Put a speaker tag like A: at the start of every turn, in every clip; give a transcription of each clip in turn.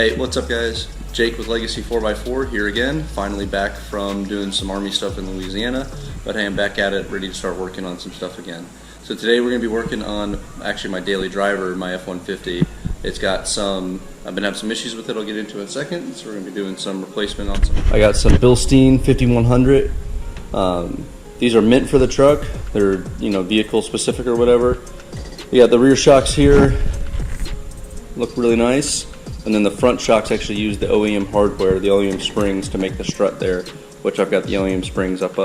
A: Hey, what's up guys? Jake with Legacy 4x4 here again, finally back from doing some Army stuff in Louisiana, but hey, I'm back at it, ready to start working on some stuff again. So today we're going to be working on actually my daily driver, my F150. It's got some, I've been having some issues with it, I'll get into in a second, so we're going to be doing some replacement on some. I got some Bilstein 5100. These are meant for the truck, they're vehicle specific or whatever. We got the rear shocks here, look really nice. And then the front shocks actually use the OEM hardware, the OEM springs to make the strut there, which I've got the OEM springs up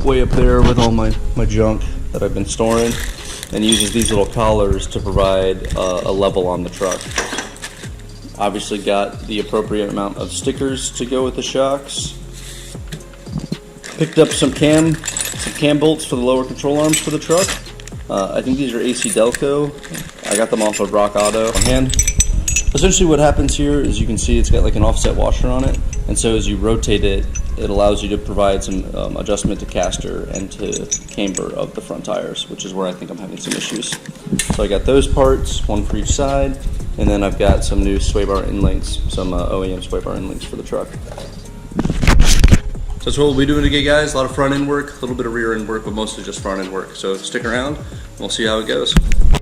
A: way up there with all my junk that I've been storing, and uses these little collars to provide a level on the truck. Obviously got the appropriate amount of stickers to go with the shocks. Picked up some cam bolts for the lower control arms for the truck. I think these are AC Delco. I got them off of Rock Auto on hand. Essentially what happens here is you can see it's got like an offset washer on it, and so as you rotate it, it allows you to provide some adjustment to caster and to camber of the front tires, which is where I think I'm having some issues. So I got those parts, one for each side, and then I've got some new sway bar end links, some OEM sway bar end links for the truck. So that's what we'll be doing today guys, a lot of front end work, a little bit of rear end work, but mostly just front end work. So stick around, we'll see how it goes.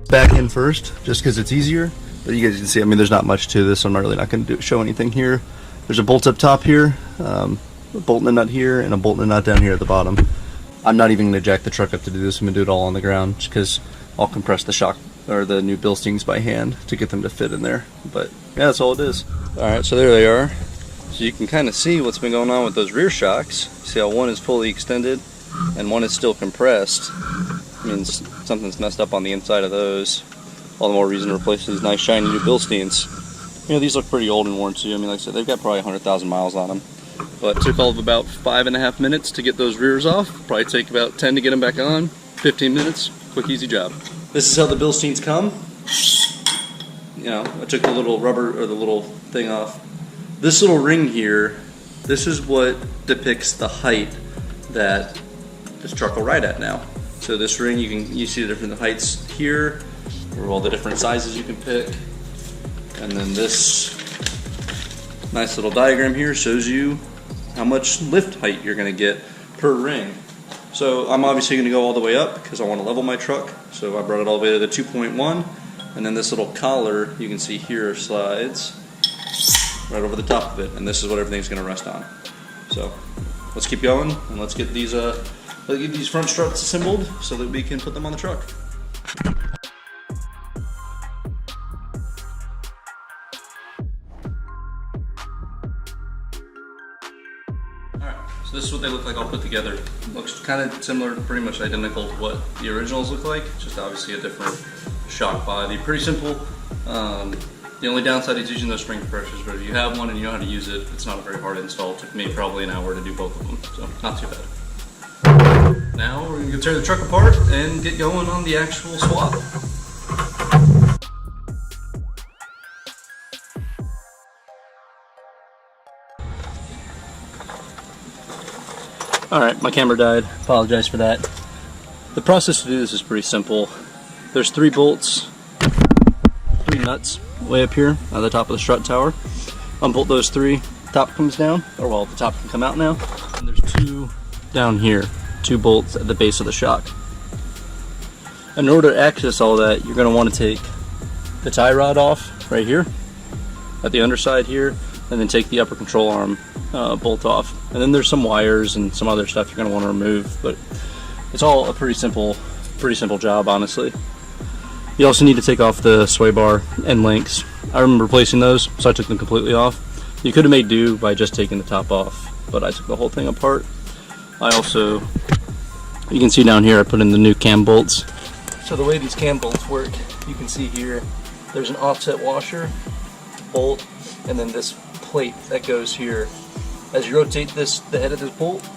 A: Back end first, just because it's easier. But you guys can see, I mean, there's not much to this, so I'm really not going to show anything here. There's a bolt up top here, a bolt and a nut here, and a bolt and a nut down here at the bottom. I'm not even going to jack the truck up to do this. I'm going to do it all on the ground, just because I'll compress the shock, or the new Bilsteins by hand to get them to fit in there. But yeah, that's all it is. Alright, so there they are. So you can kind of see what's been going on with those rear shocks. See how one is fully extended, and one is still compressed. It means something's messed up on the inside of those. All the more reason to replace these nice shiny new Bilsteins. These look pretty old and worn too. I mean, like I said, they've got probably 100,000 miles on them. But it took all of about 5.5 minutes to get those rears off. Probably take about 10 to get them back on. 15 minutes, quick easy job. This is how the Bilsteins come. I took the little rubber, or the little thing off. This little ring here, this is what depicts the height that this truck will ride at now. So this ring, you see the different heights here, or all the different sizes you can pick. And then this nice little diagram here shows you how much lift height you're going to get per ring. So I'm obviously going to go all the way up because I want to level my truck. So I brought it all the way to the 2.1, and then this little collar you can see here slides right over the top of it, and this is what everything's going to rest on. So let's keep going, and let's get these front struts assembled so that we can put them on the truck. So this is what they look like all put together. Looks kind of similar, pretty much identical to what the originals look like, just obviously a different shock body. Pretty simple. The only downside is using those spring compressors, but if you have one and you know how to use it, it's not a very hard install. It took me probably an hour to do both of them, so not too bad. Now we're going to tear the truck apart and get going on the actual swap. Alright, my camera died. Apologize for that. The process to do this is pretty simple. There's 3 bolts, 3 nuts way up here at the top of the strut tower. Unbolt those 3, top comes down, or well, the top can come out now. And there's 2 down here, 2 bolts at the base of the shock. In order to access all that, you're going to want to take the tie rod off right here, at the underside here, and then take the upper control arm bolt off. And then there's some wires and some other stuff you're going to want to remove, but it's all a pretty simple job, honestly. You also need to take off the sway bar end links. I remember replacing those, so I took them completely off. You could have made do by just taking the top off, but I took the whole thing apart. I also, you can see down here, I put in the new cam bolts. So the way these cam bolts work, you can see here, there's an offset washer, bolt, and then this plate that goes here. As you rotate the head of this bolt,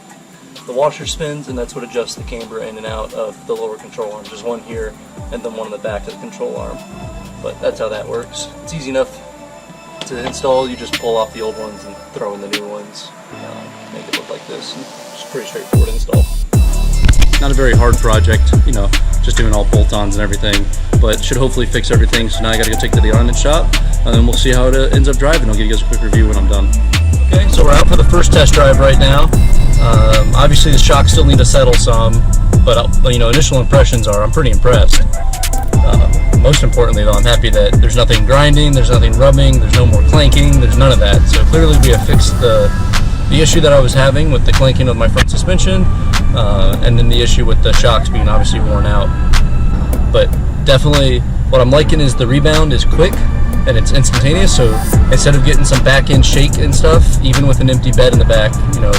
A: the washer spins, and that's what adjusts the camber in and out of the lower control arms. There's one here, and then one on the back of the control arm. But that's how that works. It's easy enough to install. You just pull off the old ones and throw in the new ones. Make it look like this. It's pretty straightforward install. not a very hard project, you know, just doing all bolt-ons and everything, but should hopefully fix everything. So now I gotta go take it to the alignment shop, and then we'll see how it ends up driving. I'll give you guys a quick review when I'm done. Okay, so we're out for the first test drive right now. Obviously the shocks still need to settle some, but you know, initial impressions are I'm pretty impressed. Most importantly though, I'm happy that there's nothing grinding, there's nothing rubbing, there's no more clanking, there's none of that. So clearly we have fixed the issue that I was having with the clanking of my front suspension, and then the issue with the shocks being obviously worn out. But definitely what I'm liking is the rebound is quick and it's instantaneous, so instead of getting some back end shake and stuff, even with an empty bed in the back, you know,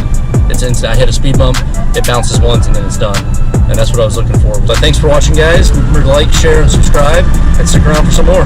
A: it's instant. I hit a speed bump, it bounces once and then it's done. And that's what I was looking for. But thanks for watching, guys. Remember to like, share, and subscribe, and stick around for some more.